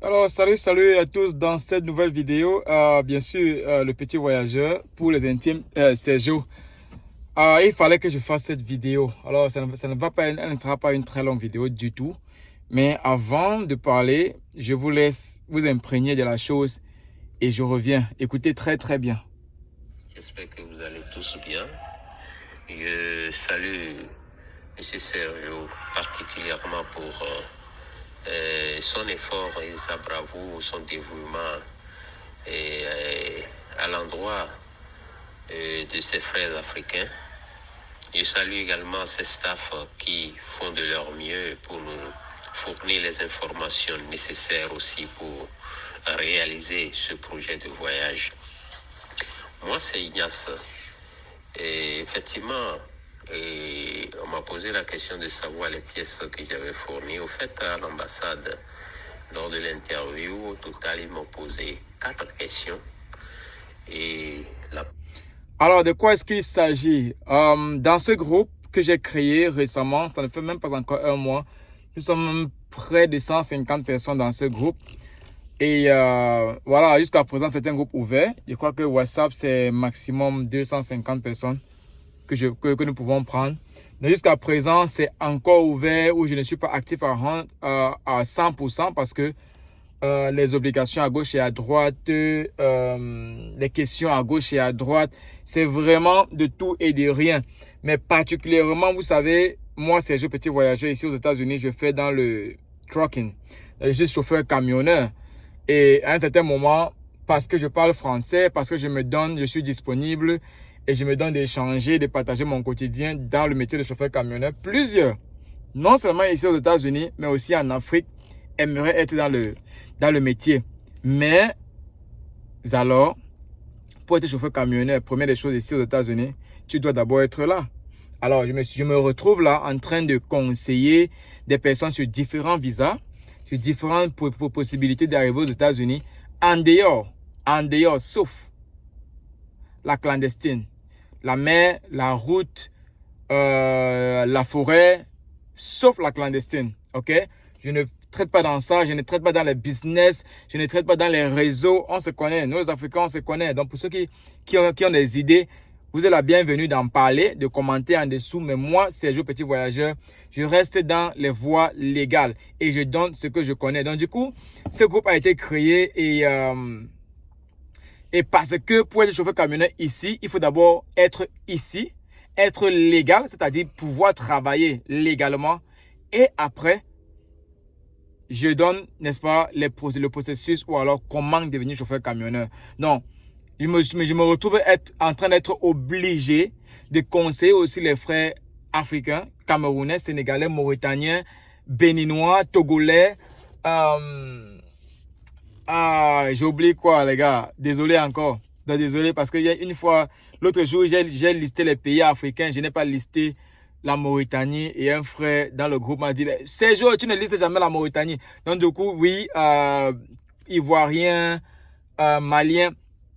Alors, salut à tous dans cette nouvelle vidéo. Bien sûr, le petit voyageur pour les intimes, Sergio. Il fallait que je fasse cette vidéo. Alors, ça ne va pas, elle ne sera pas une très longue vidéo du tout. Mais avant de parler, je vous laisse vous imprégner de la chose et je reviens. Écoutez très bien. J'espère que vous allez tous bien. Je salue M. Sergio particulièrement pour son effort et sa bravoure, son dévouement à l'endroit de ses frères africains. Je salue également ses staffs qui font de leur mieux pour nous fournir les informations nécessaires aussi pour réaliser ce projet de voyage. Moi, c'est Ignace. Et effectivement, on m'a posé la question de savoir les pièces que j'avais fournies. Au fait, à l'ambassade, lors de l'interview, au total, ils m'ont posé 4 questions. Alors, de quoi est-ce qu'il s'agit? Dans ce groupe que j'ai créé récemment, ça ne fait même pas encore un mois, nous sommes près de 150 personnes dans ce groupe. Et voilà, jusqu'à présent, c'est un groupe ouvert. Je crois que WhatsApp, c'est maximum 250 personnes que nous pouvons prendre. Donc, jusqu'à présent, c'est encore ouvert où je ne suis pas actif à 100% parce que les obligations à gauche et à droite, les questions à gauche et à droite, c'est vraiment de tout et de rien. Mais particulièrement, vous savez, moi, c'est un petit voyageur ici aux États-Unis, je fais dans le trucking. Je suis chauffeur camionneur. Et à un certain moment, parce que je parle français, parce que je suis disponible et je me donne d'échanger, de partager mon quotidien dans le métier de chauffeur camionneur. Plusieurs, non seulement ici aux États-Unis, mais aussi en Afrique, aimeraient être dans le métier. Mais alors, pour être chauffeur camionneur, première des choses ici aux États-Unis, tu dois d'abord être là. Alors, je me retrouve là en train de conseiller des personnes sur différents visas, sur différentes possibilités d'arriver aux États-Unis, en dehors, sauf la clandestine, la mer, la route, la forêt, sauf la clandestine, ok? Je ne traite pas dans ça, je ne traite pas dans les business, je ne traite pas dans les réseaux, on se connaît, nous les Africains, on se connaît. Donc pour ceux qui ont des idées, vous êtes la bienvenue d'en parler, de commenter en dessous. Mais moi, Sergio Petit Voyageur, je reste dans les voies légales et je donne ce que je connais. Donc du coup, ce groupe a été créé et parce que pour être chauffeur camionneur ici, il faut d'abord être ici, être légal, c'est-à-dire pouvoir travailler légalement. Et après, je donne, n'est-ce pas, le processus ou alors comment devenir chauffeur camionneur. Donc, je me retrouve en train d'être obligé de conseiller aussi les frères africains, camerounais, sénégalais, mauritaniens, béninois, togolais. J'ai oublié quoi, les gars. Désolé encore. Donc, désolé parce que une fois, l'autre jour, j'ai listé les pays africains. Je n'ai pas listé la Mauritanie et un frère dans le groupe m'a dit Sergio, tu ne listes jamais la Mauritanie. Donc, du coup, oui, Ivoiriens, Maliens,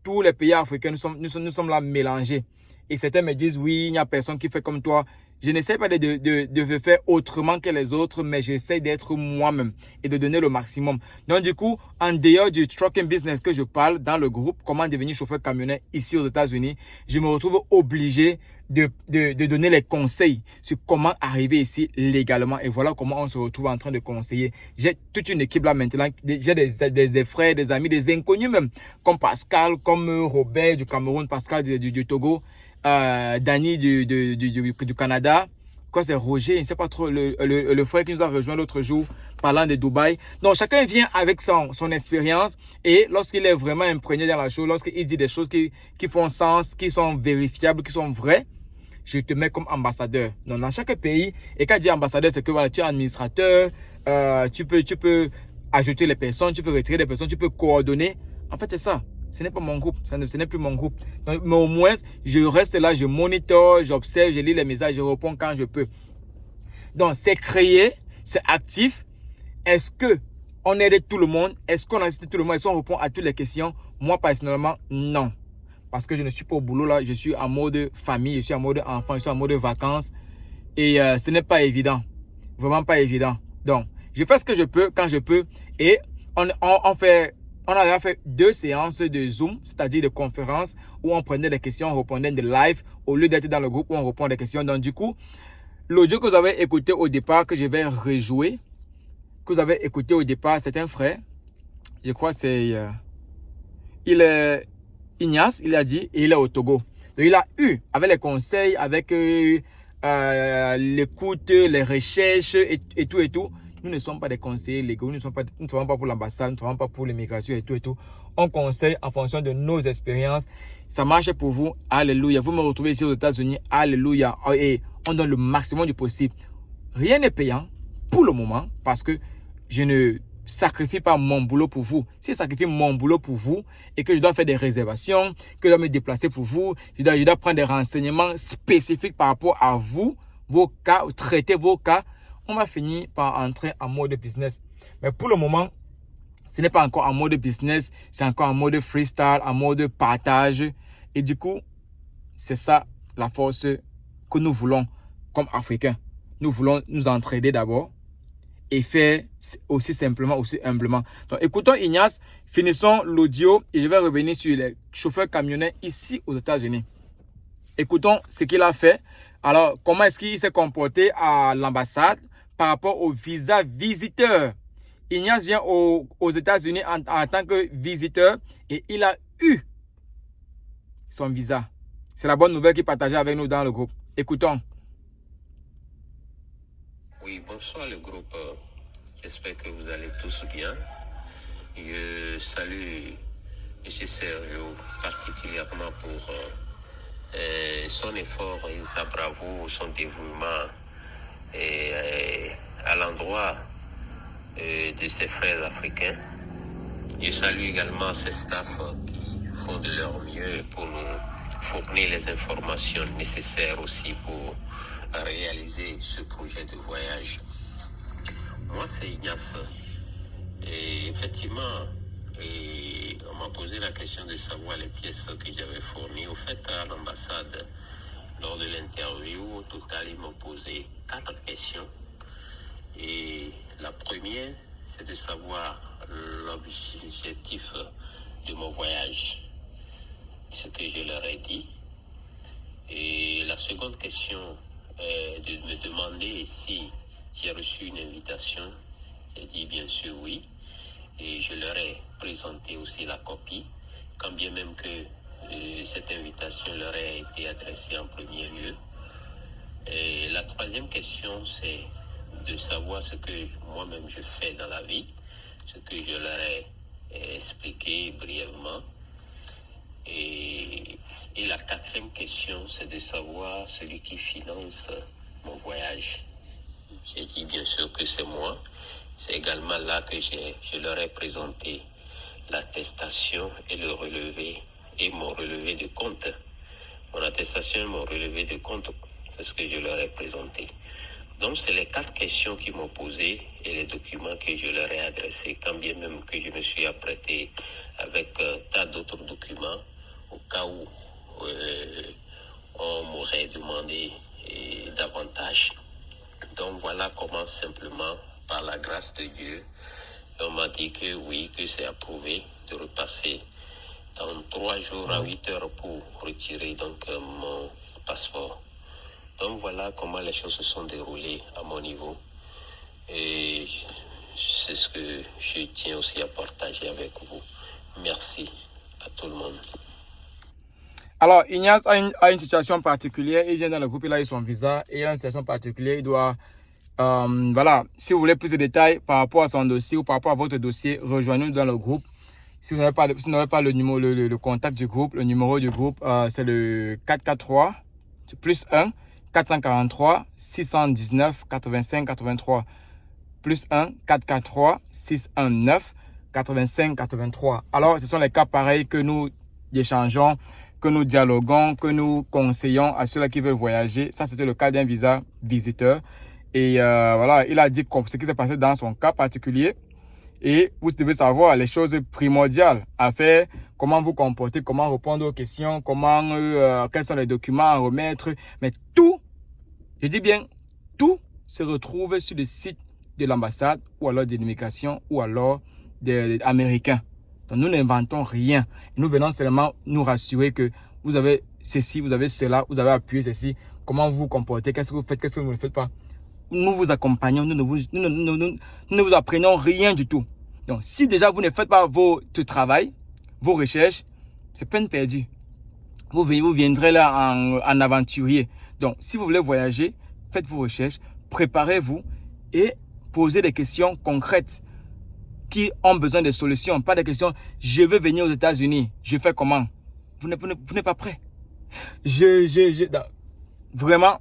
tous les pays africains, nous sommes là mélangés. Et certains me disent, oui, il n'y a personne qui fait comme toi. Je n'essaie pas de faire autrement que les autres, mais j'essaie d'être moi-même et de donner le maximum. Donc, du coup, en dehors du trucking business que je parle dans le groupe, comment devenir chauffeur camionneur ici aux États-Unis, je me retrouve obligé de donner les conseils sur comment arriver ici légalement. Et voilà comment on se retrouve en train de conseiller. J'ai toute une équipe là maintenant. J'ai des frères, des amis, des inconnus même, comme Pascal, comme Robert du Cameroun, Pascal du Togo, Danny du Canada. Quoi, c'est Roger, je ne sais pas trop, le frère qui nous a rejoint l'autre jour parlant de Dubaï. Donc, chacun vient avec son expérience et lorsqu'il est vraiment imprégné dans la chose, lorsqu'il dit des choses qui font sens, qui sont vérifiables, qui sont vraies, je te mets comme ambassadeur. Donc, dans chaque pays, et quand je dis ambassadeur, c'est que voilà, tu es administrateur, tu peux ajouter les personnes, tu peux retirer des personnes, tu peux coordonner. En fait, c'est ça. Ce n'est pas mon groupe, ce n'est plus mon groupe. Donc, mais au moins, je reste là, je monitore, j'observe, je lis les messages, je réponds quand je peux. Donc, c'est créé, c'est actif. Est-ce qu'on aide tout le monde? Est-ce qu'on assiste tout le monde? Est-ce qu'on répond à toutes les questions? Moi, personnellement, non. Parce que je ne suis pas au boulot là, je suis en mode famille, je suis en mode enfant, je suis en mode vacances. Et ce n'est pas évident. Vraiment pas évident. Donc, je fais ce que je peux quand je peux. Et on a déjà fait 2 séances de Zoom, c'est-à-dire de conférences, où on prenait des questions, on répondait de live, au lieu d'être dans le groupe où on répond des questions. Donc du coup, l'audio que vous avez écouté au départ, que je vais rejouer, que vous avez écouté au départ, c'est un frère. Je crois que c'est... il est Ignace, il a dit, et il est au Togo. Donc il a eu, avec les conseils, avec l'écoute, les recherches et tout. Nous ne sommes pas des conseillers légaux, nous ne travaillons pas pour l'ambassade, nous ne travaillons pas pour l'immigration et tout. On conseille en fonction de nos expériences. Ça marche pour vous, alléluia. Vous me retrouvez ici aux États-Unis, alléluia. Et on donne le maximum du possible. Rien n'est payant pour le moment parce que je ne sacrifie pas mon boulot pour vous. Si je sacrifie mon boulot pour vous et que je dois faire des réservations, que je dois me déplacer pour vous, je dois prendre des renseignements spécifiques par rapport à vous, vos cas, traiter vos cas, on va finir par entrer en mode business. Mais pour le moment, ce n'est pas encore en mode business, c'est encore en mode freestyle, en mode partage. Et du coup, c'est ça la force que nous voulons comme Africains. Nous voulons nous entraider d'abord et faire aussi simplement, aussi humblement. Donc, écoutons Ignace, finissons l'audio et je vais revenir sur les chauffeurs camionneurs ici aux États-Unis. Écoutons ce qu'il a fait. Alors, comment est-ce qu'il s'est comporté à l'ambassade par rapport au visa visiteur. Ignace vient aux États-Unis en tant que visiteur et il a eu son visa. C'est la bonne nouvelle qu'il partageait avec nous dans le groupe. Écoutons. Oui, bonsoir le groupe. J'espère que vous allez tous bien. Je salue M. Sergio particulièrement pour son effort et sa bravoure, son dévouement à l'endroit de ses frères africains. Je salue également ses staffs qui font de leur mieux pour nous fournir les informations nécessaires aussi pour réaliser ce projet de voyage. Moi, c'est Ignace. Et effectivement, on m'a posé la question de savoir les pièces que j'avais fournies. Au fait, à l'ambassade, lors de l'interview, au total, ils m'ont posé 4 questions. Et la première, c'est de savoir l'objectif de mon voyage, ce que je leur ai dit. Et la seconde question est de me demander si j'ai reçu une invitation. J'ai dit bien sûr oui. Et je leur ai présenté aussi la copie, quand bien même que cette invitation leur a été adressée en premier lieu. Et la troisième question, c'est de savoir ce que moi-même je fais dans la vie, ce que je leur ai expliqué brièvement. Et la quatrième question, c'est de savoir celui qui finance mon voyage. J'ai dit bien sûr que c'est moi. C'est également là que je leur ai présenté l'attestation et le relevé et mon relevé de compte. Mon attestation et mon relevé de compte, c'est ce que je leur ai présenté. Donc, c'est les 4 questions qu'ils m'ont posées et les documents que je leur ai adressés, quand bien même que je me suis apprêté avec tas d'autres documents, au cas où on m'aurait demandé davantage. Donc, voilà comment simplement, par la grâce de Dieu, on m'a dit que oui, que c'est approuvé de repasser dans 3 jours à 8 heures pour retirer donc mon passeport. Donc voilà comment les choses se sont déroulées à mon niveau. Et c'est ce que je tiens aussi à partager avec vous. Merci à tout le monde. Alors, Ignace a une situation particulière. Il vient dans le groupe, il a eu son visa et il a une situation particulière. Il doit... voilà, si vous voulez plus de détails par rapport à son dossier ou par rapport à votre dossier, rejoignez-nous dans le groupe. Si vous n'avez pas le numéro, le contact du groupe, le numéro du groupe, c'est le 443 plus 1 443 619 85 83 plus 1 443 619 85 83. Alors, ce sont les cas pareils que nous échangeons, que nous dialoguons, que nous conseillons à ceux-là qui veulent voyager. Ça, c'était le cas d'un visa visiteur. Et voilà, il a dit ce qui s'est passé dans son cas particulier. Et vous devez savoir les choses primordiales à faire, comment vous comporter, comment répondre aux questions, quels sont les documents à remettre. Mais tout, je dis bien, tout se retrouve sur le site de l'ambassade ou alors de l'immigration ou alors américains. Donc, nous n'inventons rien. Nous venons seulement nous rassurer que vous avez ceci, vous avez cela, vous avez appuyé ceci. Comment vous vous comportez, qu'est-ce que vous faites, qu'est-ce que vous ne faites pas. Nous vous accompagnons, nous ne vous apprenons rien du tout. Donc, si déjà vous ne faites pas votre travail, vos recherches, c'est peine perdue. Vous viendrez là en aventurier. Donc, si vous voulez voyager, faites vos recherches, préparez-vous et posez des questions concrètes qui ont besoin de solutions. Pas des questions, je veux venir aux États-Unis, je fais comment? Vous n'êtes pas prêt. Vraiment.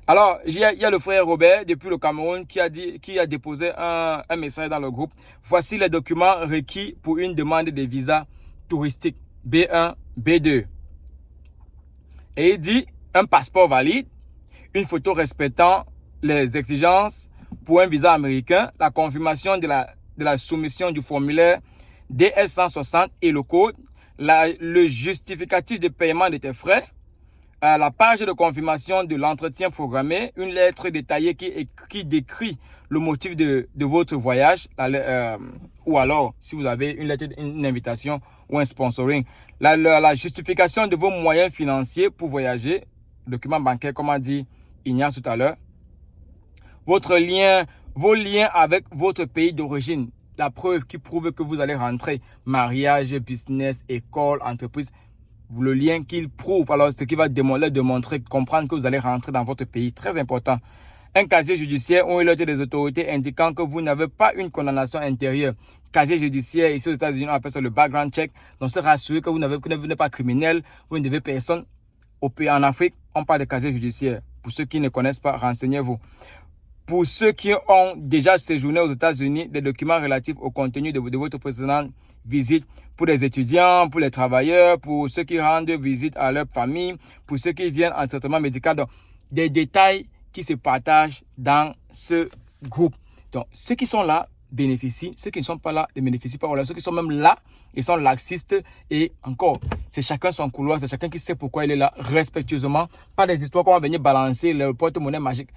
Alors, il y a le frère Robert depuis le Cameroun qui a déposé un message dans le groupe. Voici les documents requis pour une demande de visa touristique B1, B2. Et il dit un passeport valide, une photo respectant les exigences pour un visa américain, la confirmation de la soumission du formulaire DS-160 et le code, le justificatif de paiement de tes frais, la page de confirmation de l'entretien programmé, une lettre détaillée qui décrit le motif de votre voyage, ou alors si vous avez une lettre, une invitation ou un sponsoring, la justification de vos moyens financiers pour voyager, document bancaire comme a dit Ignace tout à l'heure, vos liens avec votre pays d'origine, la preuve qui prouve que vous allez rentrer, mariage, business, école, entreprise, le lien qu'il prouve, alors ce qui va démontrer, comprendre que vous allez rentrer dans votre pays, très important. Un casier judiciaire ou une lettre des autorités indiquant que vous n'avez pas une condamnation intérieure. Casier judiciaire, ici aux États-Unis, on appelle ça le background check. Donc, c'est rassurer que vous n'êtes pas criminel, vous ne devez personne. Au pays, en Afrique, on parle de casier judiciaire. Pour ceux qui ne connaissent pas, renseignez-vous. Pour ceux qui ont déjà séjourné aux États-Unis, des documents relatifs au contenu de votre précédente visite, pour les étudiants, pour les travailleurs, pour ceux qui rendent visite à leur famille, pour ceux qui viennent en traitement médical. Donc, des détails qui se partagent dans ce groupe. Donc, ceux qui sont là bénéficient, ceux qui ne sont pas là ne bénéficient pas. Voilà, ceux qui sont même là, ils sont laxistes et encore, c'est chacun son couloir, c'est chacun qui sait pourquoi il est là, respectueusement, pas des histoires qu'on va venir balancer le porte-monnaie magique.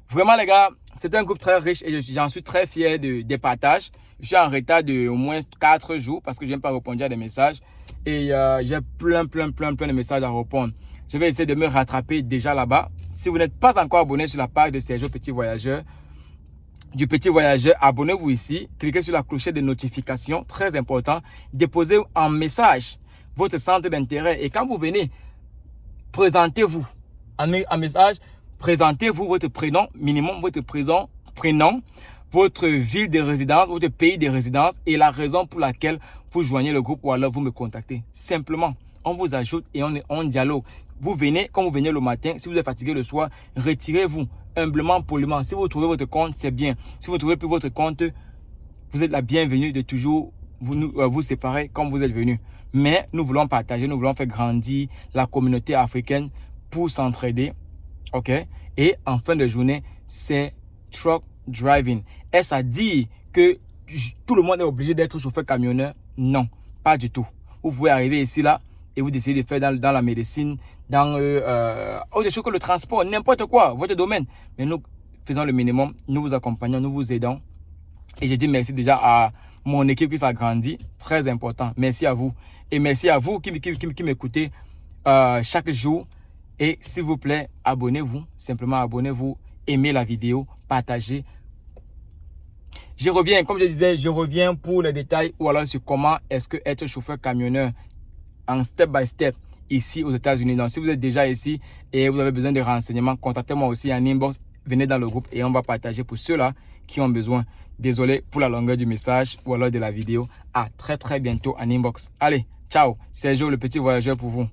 Vraiment les gars, c'est un groupe très riche et j'en suis très fier des partages. Je suis en retard de au moins 4 jours parce que je n'ai pas répondu à des messages et j'ai plein de messages à répondre. Je vais essayer de me rattraper déjà là-bas. Si vous n'êtes pas encore abonné sur la page de Sergio Petit Voyageur, abonnez-vous ici, cliquez sur la clochette de notification, très important. Déposez en message votre centre d'intérêt et quand vous venez, présentez-vous en message. Présentez-vous votre prénom, minimum votre prénom, votre ville de résidence, votre pays de résidence et la raison pour laquelle vous joignez le groupe ou alors vous me contactez. Simplement, on vous ajoute et on dialogue. Vous venez, quand vous venez le matin, si vous êtes fatigué le soir, retirez-vous humblement, poliment. Si vous trouvez votre compte, c'est bien. Si vous ne trouvez plus votre compte, vous êtes la bienvenue de toujours vous séparer comme vous êtes venu. Mais nous voulons partager, nous voulons faire grandir la communauté africaine pour s'entraider. OK? Et en fin de journée, c'est truck driving. Est-ce à dire que tout le monde est obligé d'être chauffeur camionneur? Non, pas du tout. Vous pouvez arriver ici, là, et vous décidez de faire dans la médecine, dans autre chose que le transport, n'importe quoi, votre domaine. Mais nous faisons le minimum, nous vous accompagnons, nous vous aidons. Et je dis merci déjà à mon équipe qui s'agrandit, très important. Merci à vous. Et merci à vous qui m'écoutez chaque jour. Et s'il vous plaît, abonnez-vous, simplement abonnez-vous, aimez la vidéo, partagez. Je reviens, comme je disais, pour les détails ou alors sur comment est-ce que être chauffeur camionneur en step by step ici aux États-Unis. Donc, si vous êtes déjà ici et vous avez besoin de renseignements, contactez-moi aussi en inbox, venez dans le groupe et on va partager pour ceux-là qui ont besoin. Désolé pour la longueur du message ou alors de la vidéo. À très bientôt en inbox. Allez, ciao, Sergio le petit voyageur pour vous.